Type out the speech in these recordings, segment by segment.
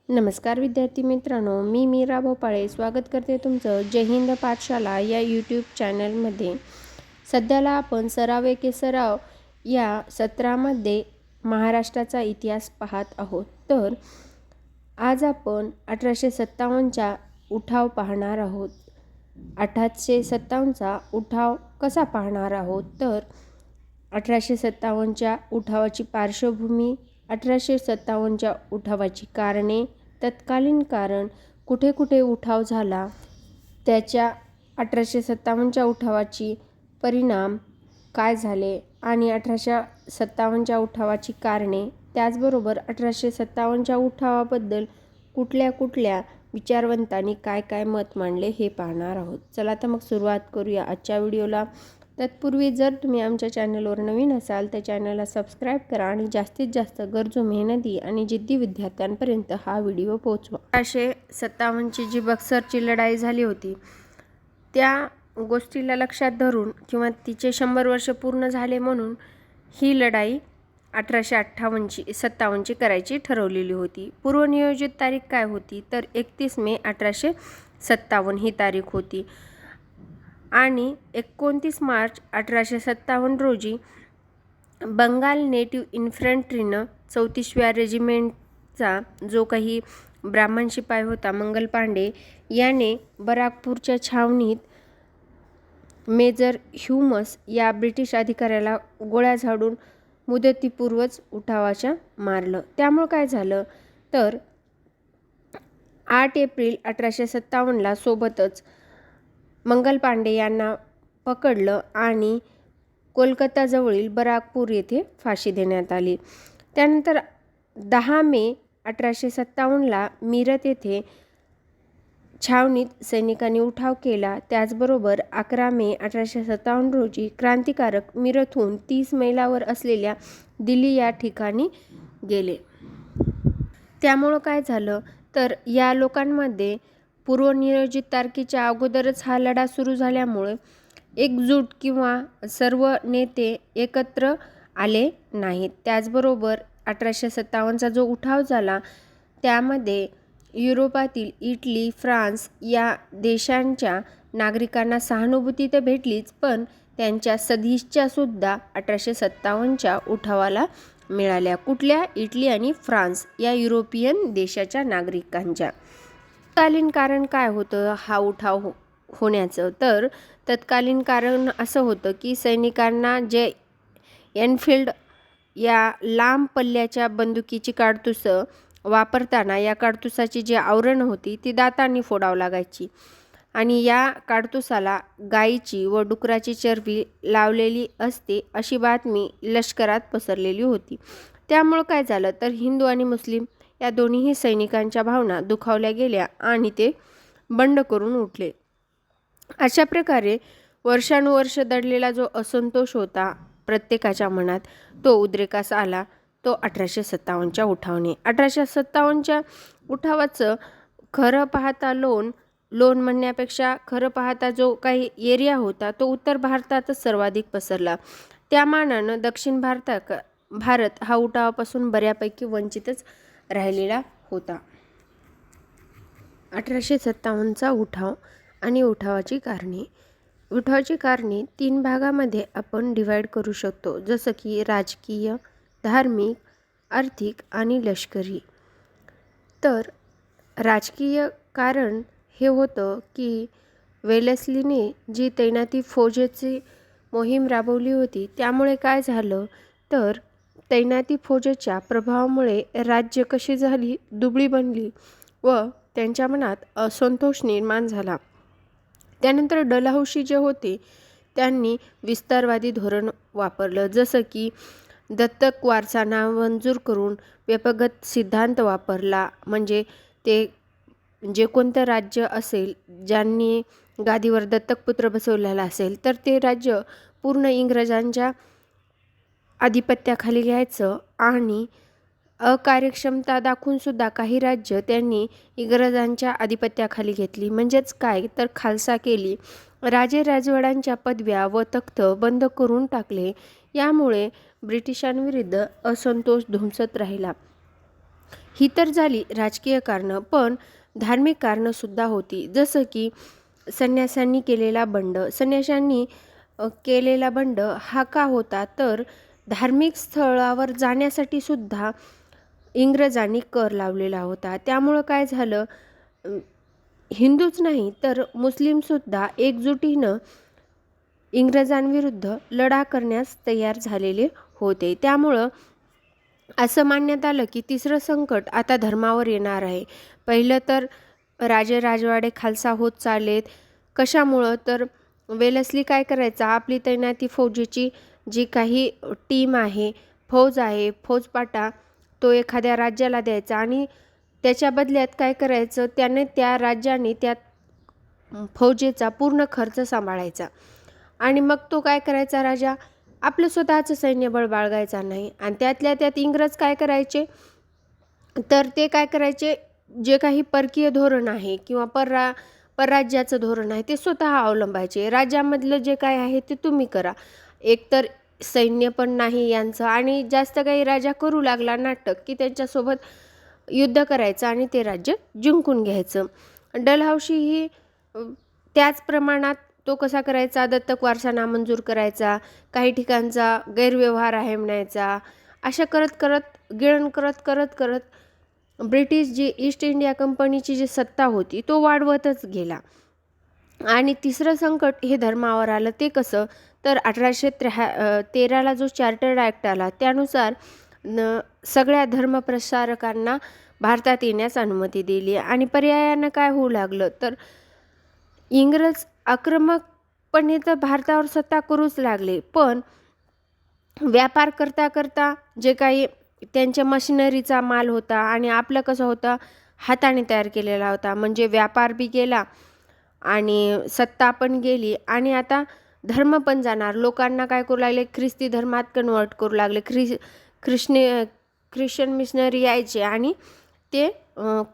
नमस्कार विद्यार्थी मित्रांनो, मी मीरा भोपाळे स्वागत करते तुमचं जय हिंद पाठशाला या यूट्यूब चॅनलमध्ये। सध्याला आपण सराव एके सराव या सत्रामध्ये महाराष्ट्राचा इतिहास पाहत आहोत। तर आज आपण 1857चा उठाव पाहणार आहोत। 1857चा उठाव कसा पाहणार आहोत तर 1857च्या उठावाची पार्श्वभूमी, 1857च्या उठावाची कारणे, तत्कालीन कारण, कुठे कुठे उठाव झाला, त्याच्या 1857च्या उठावाची परिणाम काय झाले आणि 1857च्या उठावाची कारणे, त्याचबरोबर 1857च्या उठावाबद्दल कुठल्या कुठल्या विचारवंतांनी काय काय मत मांडले हे पाहणार आहोत। चला तर मग सुरुवात करूया आजच्या व्हिडिओला। तत्पूर्वी जर तुम्ही आमच्या चॅनलवर नवीन असाल तर चॅनलला सबस्क्राईब करा आणि जास्तीत जास्त गरजू, मेहनती आणि जिद्दी विद्यार्थ्यांपर्यंत हा व्हिडिओ पोहोचवा। 1857ची जी बक्सरची लढाई झाली होती त्या गोष्टीला लक्षात धरून किंवा तिचे 100 वर्ष पूर्ण झाले म्हणून ही लढाई 1857ची करायची ठरवलेली होती। पूर्वनियोजित तारीख काय होती तर 31 मे 1857 ही तारीख होती आणि 29 मार्च 1857 रोजी बंगाल नेटिव्ह इन्फंट्रीनं 34व्या रेजिमेंटचा जो काही ब्राह्मण शिपाई होता मंगल पांडे याने बराकपूरच्या छावणीत मेजर ह्यूमस या ब्रिटिश अधिकाऱ्याला गोळ्या झाडून मुदतीपूर्वच उठावाच्या मारलं। त्यामुळे काय झालं तर 8 एप्रिल 1857ला सोबतच मंगल पांडे यांना पकडलं आणि कोलकाताजवळील बराकपूर येथे फाशी देण्यात आली। त्यानंतर 10 मे 1857ला मीरत येथे छावणीत सैनिकांनी उठाव केला। त्याचबरोबर 11 मे 1857 रोजी क्रांतिकारक मीरतहून 30 मैलावर असलेल्या दिल्ली या ठिकाणी गेले। त्यामुळं काय झालं तर या लोकांमध्ये पूर्वनियोजित तारखेच्या अगोदरच हा लढा सुरू झाल्यामुळे एकजूट किंवा सर्व नेते एकत्र आले नाहीत। त्याचबरोबर 1857चा जो उठाव झाला त्यामध्ये युरोपातील इटली, फ्रान्स या देशांच्या नागरिकांना सहानुभूती तर भेटलीच, पण त्यांच्या सदिच्छा सुद्धा 1857च्या उठावाला मिळाल्या। कुठल्या? इटली आणि फ्रान्स या युरोपियन देशाच्या नागरिकांच्या। तत्कालीन कारण काय होतं हा उठाव होण्याचं तर तत्कालीन कारण असं होतं की सैनिकांना जे एनफिल्ड या लांब पल्ल्याच्या बंदुकीची काडतुसं वापरताना या काडतुसाची जी आवरण होती ती दातांनी फोडावं लागायची आणि या काडतुसाला गायीची व डुकराची चरबी लावलेली असते अशी बातमी लष्करात पसरलेली होती। त्यामुळं काय झालं तर हिंदू आणि मुस्लिम या दोन्हीही सैनिकांच्या भावना दुखावल्या गेल्या आणि ते बंड करून उठले। अशा प्रकारे वर्षानुवर्ष दडलेला जो असंतोष होता प्रत्येकाच्या मनात तो उद्रेकास आला, तो 1857च्या उठावाने। 1857च्या उठावाचं खरं पाहता लोण म्हणण्यापेक्षा खरं पाहता जो काही एरिया होता तो उत्तर भारतातच सर्वाधिक पसरला। त्या मानानं दक्षिण भारत हा उठावापासून बऱ्यापैकी वंचितच राहिलेला होता। 1857चा उठाव आणि उठावाची कारणे। उठावाची कारणे 3 भागामध्ये आपण डिवाइड करू शकतो, जसं की राजकीय, धार्मिक, आर्थिक आणि लष्करी। तर राजकीय कारण हे होतं की वेलेस्लीने जी तैनाती फौजेची मोहीम राबवली होती त्यामुळे काय झालं तर तैनाती फौजेच्या प्रभावामुळे राज्य कशी झाली दुबळी बनली व त्यांच्या मनात असंतोष निर्माण झाला। त्यानंतर डलहौसी जे होते त्यांनी विस्तारवादी धोरण वापरलं, जसं की दत्तक वारसा नामंजूर करून व्यपगत सिद्धांत वापरला। म्हणजे ते जे कोणतं राज्य असेल ज्यांनी गादीवर दत्तकपुत्र बसवलेला असेल तर ते राज्य पूर्ण इंग्रजांच्या आधिपत्याखाली घ्यायचं आणि अकार्यक्षमता दाखवून सुद्धा काही राज्य त्यांनी इंग्रजांच्या आधिपत्याखाली घेतली। म्हणजेच काय तर खालसा केली। राजे राजवाड्यांच्या पदव्या व तख्त बंद करून टाकले। यामुळे ब्रिटिशांविरुद्ध असंतोष धुमसत राहिला। ही तर झाली राजकीय कारणं, पण धार्मिक कारणंसुद्धा होती. जसं की संन्याशांनी केलेला बंड. संन्याशांनी केलेला बंड हा का होता, तर धार्मिक स्थळावर जाण्यासाठी सुद्धा इंग्रजांनी कर लावलेला होता. त्यामुळं काय झालं, हिंदूच नाही तर मुस्लिमसुद्धा एकजुटीनं इंग्रजांविरुद्ध लढा करण्यास तयार झालेले होते. त्यामुळं असं मानण्यात आलं की तिसरं संकट आता धर्मावर येणार आहे. पहिलं तर राजे राजवाडे खालसा होत चाललेत. कशामुळं, तर वेलस्ली काय करायचा, आपली तैनाती फौजेची जी काही टीम आहे, फौज आहे, फौजपाटा तो एखाद्या राज्याला द्यायचा आणि त्याच्या बदल्यात काय करायचं, त्याने त्या राज्याने त्या फौजेचा पूर्ण खर्च सांभाळायचा. आणि मग तो काय करायचा राजा, आपलं स्वतःचं सैन्यबळ बाळगायचा नाही. आणि त्यातल्या त्यात इंग्रज काय करायचे, तर ते काय करायचे, जे काही परकीय धोरण आहे किंवा परराज्याचं धोरण आहे ते स्वतः अवलंबायचे. राज्यामधलं जे काय आहे ते तुम्ही करा. एकतर सैन्य पण नाही यांचं, आणि जास्त काही राजा करू लागला नाटक की त्यांच्यासोबत युद्ध करायचं आणि ते राज्य जिंकून घ्यायचं. डलहौसी ही त्याच प्रमाणात तो कसा करायचा, दत्तक वारसा नामंजूर करायचा, काही ठिकाणचा गैरव्यवहार आहे म्हणायचा. अशा गिळण करत ब्रिटिश जी ईस्ट इंडिया कंपनीची जी सत्ता होती तो वाढवतच गेला. आणि तिसरं संकट हे धर्मावर आलं. ते कसं, तर 1813ला जो चार्टर्ड ॲक्ट आला त्यानुसार सगळ्या धर्मप्रसारकांना भारतात येण्यास अनुमती दिली. आणि पर्यायानं काय होऊ लागलं, तर इंग्रज आक्रमकपणे तर भारतावर सत्ता करूच लागले, पण व्यापार करता करता जे काही त्यांच्या मशिनरीचा माल होता आणि आपलं कसं होतं, हाताने तयार केलेला होता, म्हणजे व्यापार बी गेला आणि सत्ता पण गेली. आणि आता धर्म पण जाणार. लोकांना काय करू लागले, ख्रिस्ती धर्मात कन्वर्ट करू लागले. ख्रिश्चन मिशनरी यायचे आणि ते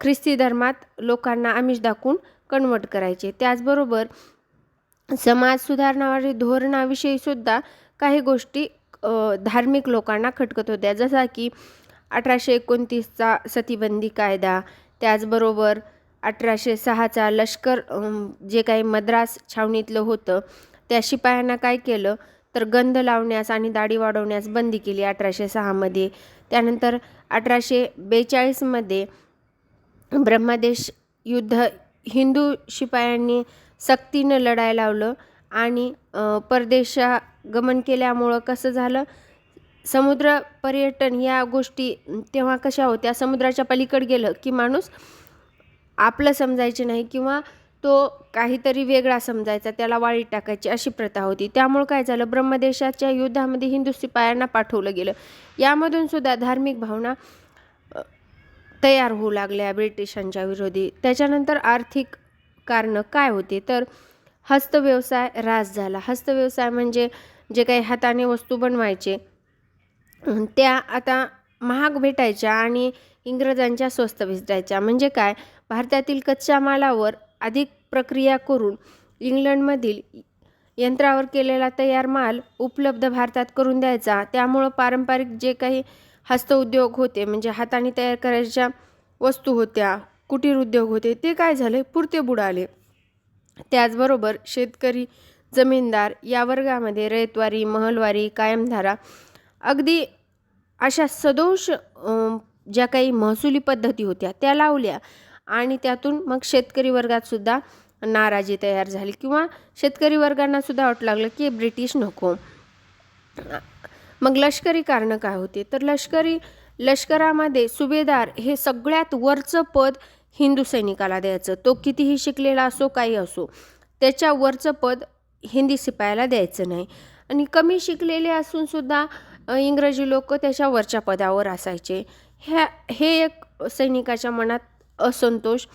ख्रिस्ती धर्मात लोकांना आमिष दाखवून कन्वर्ट करायचे. त्याचबरोबर समाज सुधारणावारी धोरणाविषयी सुद्धा काही गोष्टी धार्मिक लोकांना खटकत होत्या. जसा की 1829चा सतीबंदी कायदा, त्याचबरोबर 1806चा लष्कर जे काही मद्रास छावणीतलं होतं त्या शिपायांना काय केलं, तर गंध लावण्यास आणि दाढी वाढवण्यास बंदी केली 1806मध्ये. त्यानंतर 1842मध्ये ब्रह्मदेश युद्ध हिंदू शिपायांनी सक्तीनं लढायला लावलं आणि परदेशागमन केल्यामुळं कसं झालं, समुद्र पर्यटन या गोष्टी तेव्हा कशा होत्या, समुद्राच्या पलीकडे गेलं की माणूस आपलं समजायचे नाही किंवा तो काहीतरी वेगळा समजायचा, त्याला वाळीत टाकायची, अशी प्रथा होती. त्यामुळं काय झालं, ब्रह्मदेशाच्या युद्धामध्ये हिंदू शिपायांना पाठवलं गेलं. यामधून सुद्धा धार्मिक भावना तयार होऊ लागल्या ब्रिटिशांच्या विरोधी. त्याच्यानंतर आर्थिक कारणं काय होते, तर हस्तव्यवसाय ऱ्हास झाला. हस्तव्यवसाय म्हणजे जे काही हाताने वस्तू बनवायचे त्या आता महाग भेटायच्या आणि इंग्रजांच्या स्वस्त भेटायच्या. म्हणजे काय, भारतातील कच्च्या मालावर अधिक प्रक्रिया करून इंग्लंडमधील यंत्रावर केलेला तयार माल उपलब्ध भारतात करून द्यायचा. त्यामुळं पारंपरिक जे काही हस्तउद्योग होते, म्हणजे हाताने तयार करायच्या वस्तू होत्या, कुटीर उद्योग होते, ते काय झाले, पुरते बुडाले. त्याचबरोबर शेतकरी, जमीनदार या वर्गामध्ये रयतवारी, महलवारी, कायमधारा अगदी अशा सदोष ज्या काही महसुली पद्धती होत्या त्या लावल्या आणि त्यातून मग शेतकरी वर्गात सुद्धा नाराजी तयार झाली किंवा शेतकरी वर्गांना सुद्धा वाटू लागलं की ब्रिटिश नको. मग लष्करी कारणं काय होते, तर लष्करामध्ये सुभेदार हे सगळ्यात वरचं पद हिंदू सैनिकाला द्यायचं. तो कितीही शिकलेला असो, काही असो, त्याच्या वरचं पद हिंदी शिपायाला द्यायचं नाही. आणि कमी शिकलेले असून सुद्धा इंग्रजी लोक त्याच्या वरच्या पदावर असायचे. हे एक सैनिकाच्या मनात असंतोष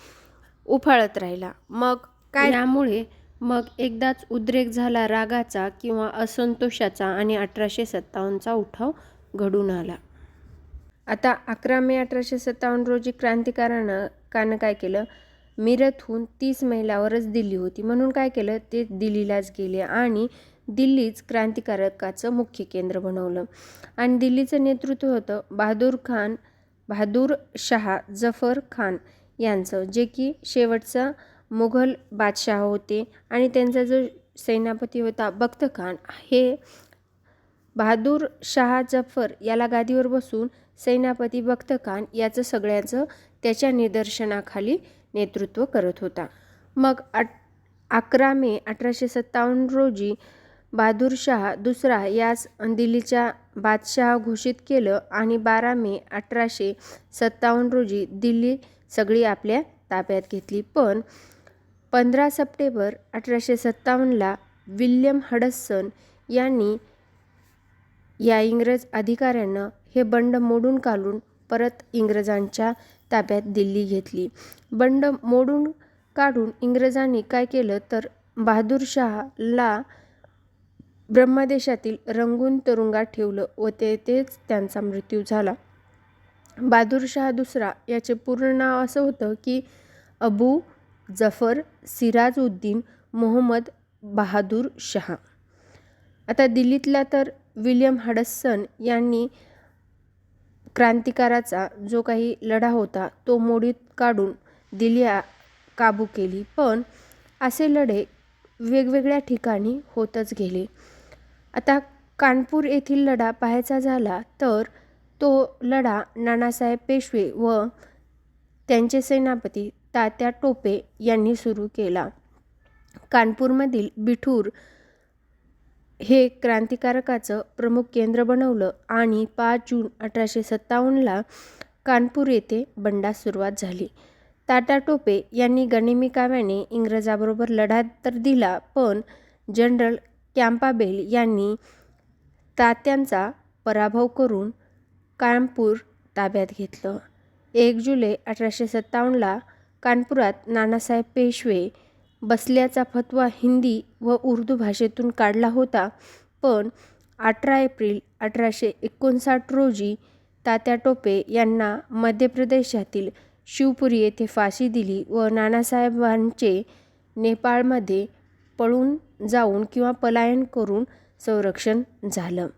उफाळत राहिला. मग काय, यामुळे मग एकदाच उद्रेक झाला रागाचा किंवा असंतोषाचा आणि 1857चा उठाव घडून आला. आता 11 मे 1857 रोजी क्रांतिकारकानं काय केलं, मिरतहून 30 मैलावरच दिल्ली होती म्हणून काय केलं, ते दिल्लीलाच गेले आणि दिल्लीच क्रांतिकारकाचं मुख्य केंद्र बनवलं. आणि दिल्लीचं नेतृत्व होतं बहादूर खान बहादूर शाह जफर खान यांचं, जे की शेवटचा मुघल बादशाह होते, आणि त्यांचा जो सेनापती होता बख्त खान, हे बहादूर शाह जफर याला गादीवर बसून सेनापती बख्त खान याचं सगळ्याचं त्याच्या निदर्शनाखाली नेतृत्व करत होता. मग 11 मे 1857 रोजी बहादूर शाह दुसरा यास दिल्लीचा बादशाह घोषित केलं आणि 12 मे 1857 रोजी दिल्ली सगळी आपल्या ताब्यात घेतली. पण 15 सप्टेंबर 1857ला विल्यम हडसन यांनी या इंग्रज अधिकाऱ्यांना हे बंड मोडून काढून परत इंग्रजांच्या ताब्यात दिल्ली घेतली. बंड मोडून काढून इंग्रजांनी काय केलं तर बहादूर शाहला ब्रह्मदेशातील रंगून तुरुंगात ठेवलं व तेथेच त्यांचा मृत्यू झाला. बहादूर शाह दुसरा याचे पूर्ण नाव असं होतं की अबू जफर सिराजुद्दीन मोहम्मद बहादूर शाह. आता दिल्लीतला तर विल्यम हडसन यांनी क्रांतिकाराचा जो काही लढा होता तो मोडीत काढून दिल्ली काबू केली. पण असे लढे वेगवेगळ्या ठिकाणी होतच गेले. आता कानपूर येथील लढा पाहायचा झाला तर तो लढा नानासाहेब पेशवे व त्यांचे सेनापती तात्या टोपे यांनी सुरू केला. कानपूरमधील बिठूर हे क्रांतिकारकाचं प्रमुख केंद्र बनवलं आणि 5 जून 1857ला कानपूर येथे बंडास सुरुवात झाली. तात्या टोपे यांनी गनिमी काव्याने इंग्रजाबरोबर लढा तर दिला, पण जनरल कॅम्पाबेल यांनी तात्यांचा पराभव करून कानपूर ताब्यात घेतलं. 1 जुलै 1857ला कानपुरात नानासाहेब पेशवे बसल्याचा फतवा हिंदी व उर्दू भाषेतून काढला होता. पण 18 एप्रिल 1859 रोजी तात्या टोपे यांना मध्य प्रदेशातील शिवपुरी येथे फाशी दिली व नानासाहेबांचे नेपाळमध्ये पळून जाऊन किंवा पलायन करून संरक्षण झालं.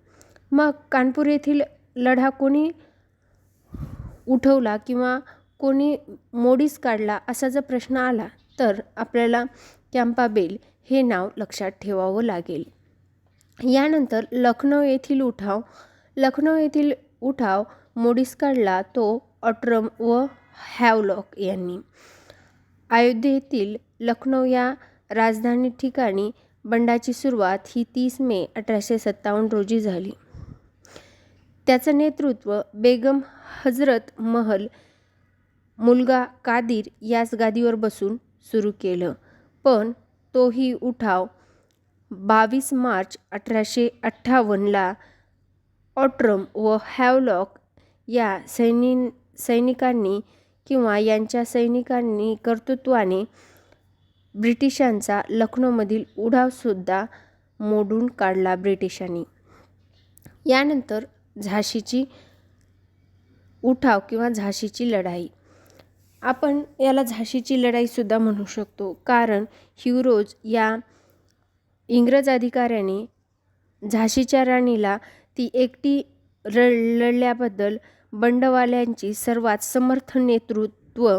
मग कानपूर येथील लढा कोणी उठवला किंवा कोणी मोडीस काढला असा जर प्रश्न आला तर आपल्याला कॅम्पाबेल हे नाव लक्षात ठेवावं लागेल. यानंतर लखनौ येथील उठाव मोडीस काढला तो ऑट्रम व हॅवलॉक यांनी. अयोध्येतील लखनौ या राजधानी ठिकाणी बंडाची सुरुवात ही 30 मे 1857 रोजी झाली. त्याचं नेतृत्व बेगम हजरत महल मुलगा कादिर याच गादीवर बसून सुरू केलं. पण तोही उठाव 22 मार्च 1858ला ऑट्रम व हॅवलॉक या सैनिकांनी किंवा यांच्या सैनिकांनी कर्तृत्वाने ब्रिटिशांचा लखनौमधील उठावसुद्धा मोडून काढला ब्रिटिशांनी. यानंतर झाशीची उठाव किंवा झाशीची लढाई, आपण याला झाशीची लढाईसुद्धा म्हणू शकतो, कारण हिवरोज या इंग्रज अधिकाऱ्याने झाशीच्या राणीला ती एकटी लढल्याबद्दल बंडवाल्यांची सर्वात समर्थ नेतृत्व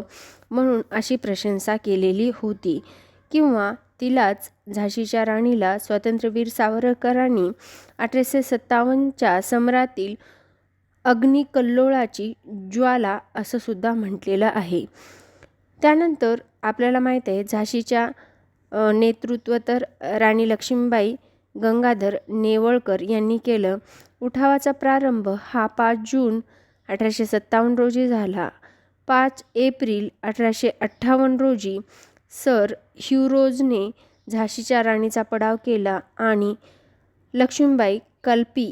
म्हणून अशी प्रशंसा केलेली होती. किंवा तिलाच झाशीच्या राणीला स्वातंत्र्यवीर सावरकरांनी 1857च्या समरातील अग्निकल्लोळाची ज्वाला असं सुद्धा म्हटलेलं आहे. त्यानंतर आपल्याला माहीत आहे झाशीच्या नेतृत्व तर राणी लक्ष्मीबाई गंगाधर नेवळकर यांनी केलं. उठावाचा प्रारंभ हा 5 जून 1857 रोजी झाला. 5 एप्रिल 1858 रोजी सर हिवरोजने झाशीच्या राणीचा पडाव केला आणि लक्ष्मीबाई कल्पी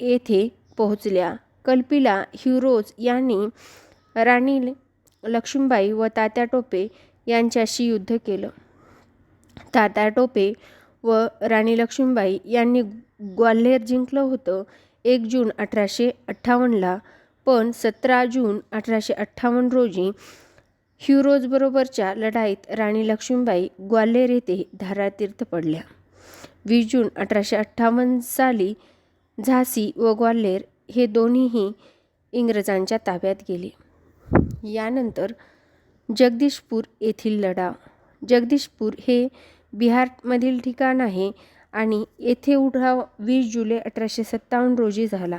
येथे पोहोचल्या. कल्पीला हिवरोज यांनी राणी लक्ष्मीबाई व तात्या टोपे यांच्याशी युद्ध केलं. तात्या टोपे व राणी लक्ष्मीबाई यांनी ग्वाल्हेर जिंकलं होतं 1 जून 1858ला. पण 17 जून 1858 रोजी हिवरोजबरोबरच्या लढाईत राणी लक्ष्मीबाई ग्वाल्हेर येथे धारातीर्थी पडल्या. 20 जून 1858 साली झाशी व ग्वाल्हेर हे दोन्हीही इंग्रजांच्या ताब्यात गेले. यानंतर जगदीशपूर येथील लढाव. जगदीशपूर हे बिहारमधील ठिकाण आहे आणि येथे उठाव 20 जुलै 1857 रोजी झाला.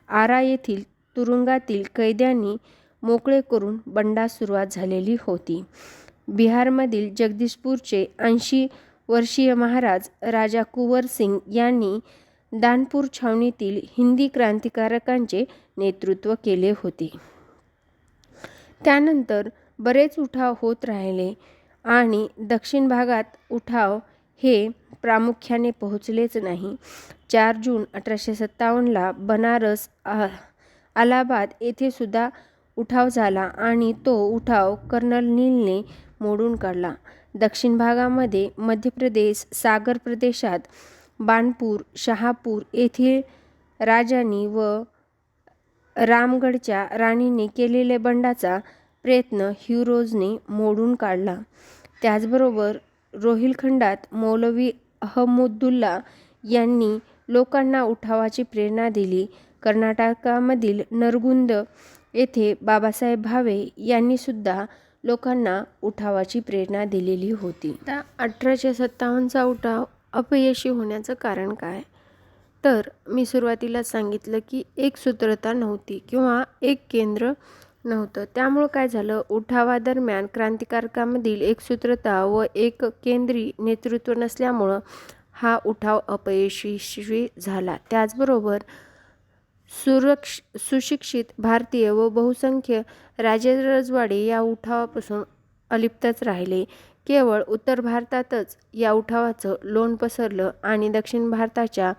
आरा येथील तुरुंगातील कैद्यांनी मोकळे करून बंडास सुरुवात झालेली होती. बिहारमधील जगदीशपूरचे 80 वर्षीय महाराज राजा कुंवर सिंग यांनी दानपूर छावणीतील हिंदी क्रांतिकारकांचे नेतृत्व केले होते. त्यानंतर बरेच उठाव होत राहिले आणि दक्षिण भागात उठाव हे प्रामुख्याने पोहोचलेच नाही. 4 जून 1857ला बनारस, अलाहाबाद येथे सुद्धा उठाव झाला आणि तो उठाव कर्नल नीलने मोडून काढला. दक्षिण भागामध्ये मध्य प्रदेश, सागर प्रदेशात बाणपूर, शहापूर येथील राजांनी व रामगडच्या राणीने केलेल्या बंडाचा प्रयत्न ह्युरोजने मोडून काढला. त्याचबरोबर रोहिलखंडात मौलवी अहमदुल्ला यांनी लोकांना उठावाची प्रेरणा दिली. कर्नाटकामधील नरगुंद येथे बाबासाहेब भावे यांनी सुद्धा लोकांना उठावाची प्रेरणा दिलेली होती. आता 1857चा उठाव अपयशी होण्याचं कारण काय? तर मी सुरुवातीलाच सांगितलं की एक सूत्रता नव्हती किंवा एक केंद्र नव्हतं. त्यामुळं काय झालं, उठावादरम्यान क्रांतिकारकांमधील एकसूत्रता व एक केंद्री नेतृत्व नसल्यामुळं हा उठाव अपयशस्वी झाला. त्याचबरोबर सुशिक्षित भारतीय व बहुसंख्य राजेरजवाडे या उठावापासून अलिप्तच राहिले. केवळ उत्तर भारतातच या उठावाचं लोण पसरलं आणि दक्षिण भारताच्या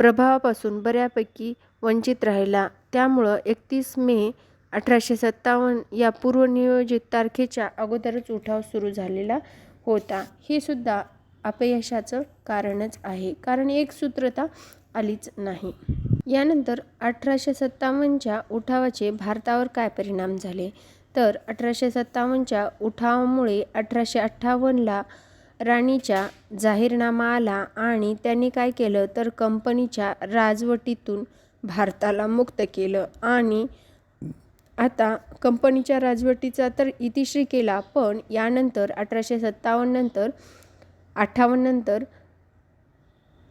प्रभावापासून बऱ्यापैकी वंचित राहिला. त्यामुळं 31 मे 1857 या पूर्वनियोजित तारखेच्या अगोदरच उठाव सुरू झालेला होता. हे सुद्धा अपयशाचं कारणच आहे, कारण एकसूत्रता आलीच नाही. यानंतर 1857च्या उठावाचे भारतावर काय परिणाम झाले? तर 1857च्या उठावामुळे 1858ला राणीचा जाहीरनामा आला आणि त्यांनी काय केलं तर कंपनीच्या राजवटीतून भारताला मुक्त केलं आणि आता कंपनीच्या राजवटीचा तर इतिश्री केला, पण यानंतर 1858 नंतर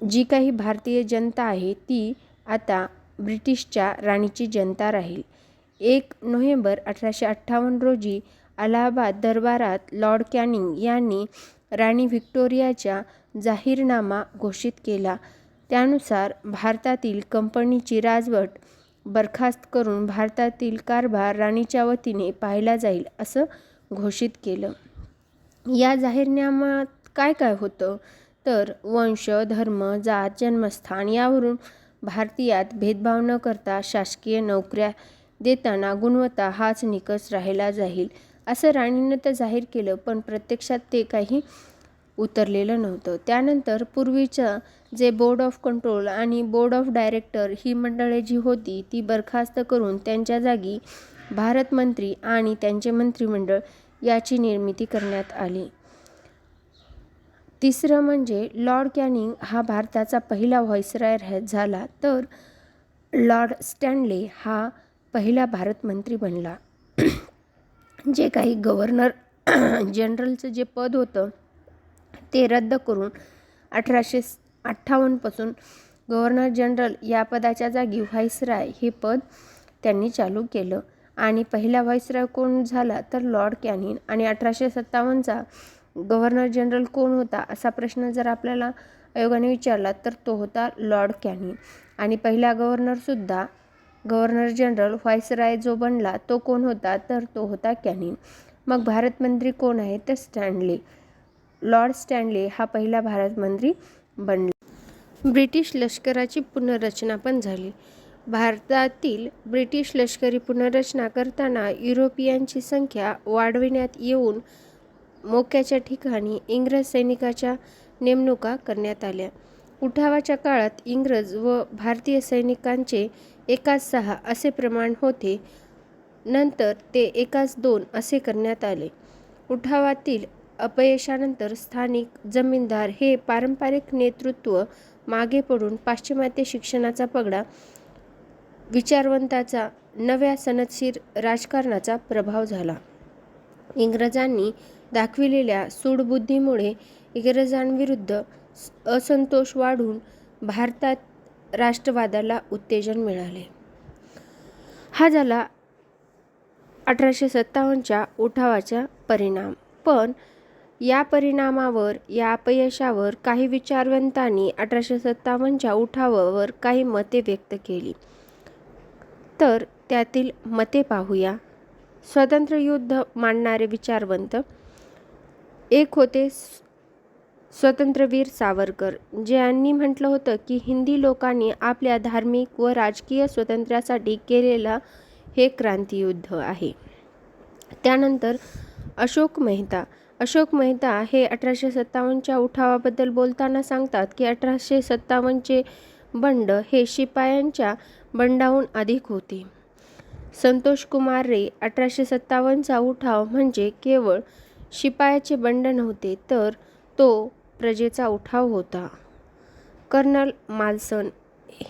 जी काही भारतीय जनता आहे ती आता ब्रिटिशच्या राणीची जनता राहील. 1 नोव्हेंबर 1858 रोजी अलाहाबाद दरबारात लॉर्ड कॅनिंग यांनी राणी व्हिक्टोरियाचा जाहीरनामा घोषित केला. त्यानुसार भारतातील कंपनीची राजवट बरखास्त करून भारतातील कारभार राणीच्या वतीने पाहिला जाईल असं घोषित केलं. या जाहीरनाम्यात काय काय होतं तर वंश, धर्म, जात, जन्मस्थान यावरून भारतीयात भेदभाव न करता शासकीय नोकऱ्या देताना गुणवत्ता हाच निकष राहिला जाईल असं राणीनं तर जाहीर केलं, पण प्रत्यक्षात ते काही उतरलेलं नव्हतं. त्यानंतर पूर्वीचं जे बोर्ड ऑफ कंट्रोल आणि बोर्ड ऑफ डायरेक्टर ही मंडळे जी होती ती बरखास्त करून त्यांच्या जागी भारत मंत्री आणि त्यांचे मंत्रिमंडळ याची निर्मिती करण्यात आली. तिसरं म्हणजे लॉर्ड कॅनिंग हा भारताचा पहिला व्हाईसरॉय झाला, तर लॉर्ड स्टॅनले हा पहिला भारत मंत्री बनला. जे काही गव्हर्नर जनरलचं जे पद होतं ते रद्द करून 1858 पासून गव्हर्नर जनरल या पदाच्या जागी व्हाईसरॉय हे पद त्यांनी चालू केलं आणि पहिला व्हाईसरॉय कोण झाला तर लॉर्ड कॅनिंग. आणि 1857चा गव्हर्नर जनरल कोण होता असा प्रश्न जर आपल्याला आयोगाने विचारला तर तो होता लॉर्ड कॅनिंग. आणि पहिला गव्हर्नरसुद्धा गव्हर्नर जनरल व्हाईसरॉय जो बनला तो कोण होता तर तो होता कॅनिंग. मग भारत मंत्री कोण आहे तर स्टॅनले. लॉर्ड स्टॅनले हा पहिला भारत मंत्री बनला. ब्रिटिश लष्कराची पुनर्रचना पण झाली. भारतातील ब्रिटिश लष्करी पुनर्रचना करताना युरोपियनची संख्या वाढविण्यात येऊन मोक्याच्या ठिकाणी इंग्रज सैनिकाच्या नेमणुका करण्यात आल्या. उठावाच्या काळात इंग्रज व भारतीय सैनिकांचे 1:6 असे प्रमाण होते, नंतर ते 1:2 असे करण्यात आले. उठावातील अपयशानंतर स्थानिक जमीनदार हे पारंपरिक नेतृत्व मागे पडून पाश्चिमात्य शिक्षणाचा पगडा विचारवंताचा नव्या सनदशीर राजकारणाचा प्रभाव झाला. इंग्रजांनी दाखविलेल्या सूडबुद्धीमुळे इंग्रजांविरुद्ध असंतोष वाढून भारतात राष्ट्रवादाला उत्तेजन मिळाले. हा झाला 1857च्या उठावाचा परिणाम. पण या परिणामावर, या अपयशावर काही विचारवंतांनी 1857च्या उठावावर काही मते व्यक्त केली. तर त्यातील मते पाहूया. स्वातंत्र्ययुद्ध मानणारे विचारवंत. एक होते स्वातंत्र्यवीर सावरकर, ज्यांनी म्हटलं होतं की हिंदी लोकांनी आपल्या धार्मिक व राजकीय स्वातंत्र्यासाठी केलेलं हे क्रांतियुद्ध आहे. त्यानंतर अशोक मेहता. अशोक मेहता हे 1857च्या उठावाबद्दल बोलताना सांगतात की 1857चे बंड हे शिपायांच्या बंडाहून अधिक होते. संतोष कुमार रे. 1857चा उठाव म्हणजे केवळ शिपायाचे बंड नव्हते, तर तो प्रजेचा उठाव होता. कर्नल माल्सन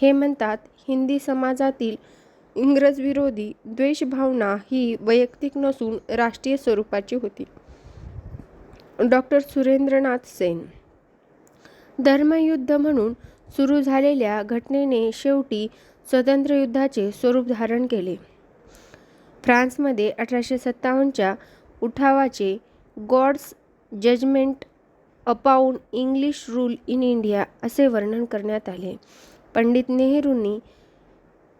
हे म्हणतात, हिंदी समाजातील इंग्रजविरोधी द्वेषभावना ही वैयक्तिक नसून राष्ट्रीय स्वरूपाची होती. डॉ. सुरेंद्रनाथ सेन. धर्मयुद्ध म्हणून सुरू झालेल्या घटनेने शेवटी स्वातंत्र्ययुद्धाचे स्वरूप धारण केले. फ्रान्समध्ये 1857च्या उठावाचे God's judgement upon English rule in India असे वर्णन करण्यात आले. पंडित नेहरूंनी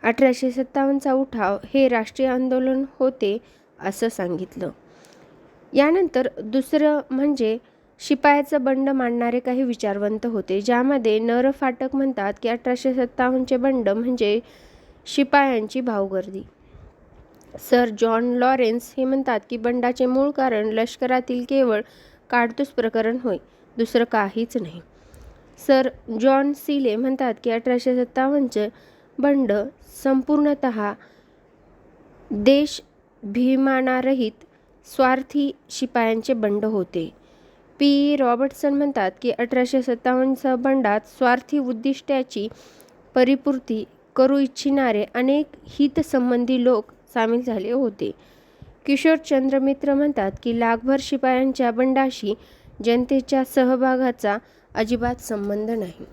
1857चा उठाव हे राष्ट्रीय आंदोलन होते असं सांगितलं. यानंतर दुसरं म्हणजे शिपायाचा बंड मांडणारे काही विचारवंत होते, ज्यामध्ये न. र. फाटक म्हणतात की 1857चे बंड म्हणजे शिपायांची भावगर्दी. सर जॉन लॉरेन्स हे म्हणतात की बंडाचे मूळ कारण लष्करातील केवळ काडतूस प्रकरण होय, दुसरं काहीच नाही. सर जॉन सीले म्हणतात की 1857चे बंड संपूर्णतः देशाभिमानारहित स्वार्थी शिपायांचे बंड होते. पी. रॉबर्टसन म्हणतात की 1857च्या बंडात स्वार्थी उद्दिष्टाची परिपूर्ती करू इच्छिणारे अनेक हितसंबंधी लोक सामील झाले होते. किशोरचंद्र मित्र म्हणतात की लाखभर शिपायांच्या बंडाशी जनतेच्या सहभागाचा अजिबात संबंध नाही.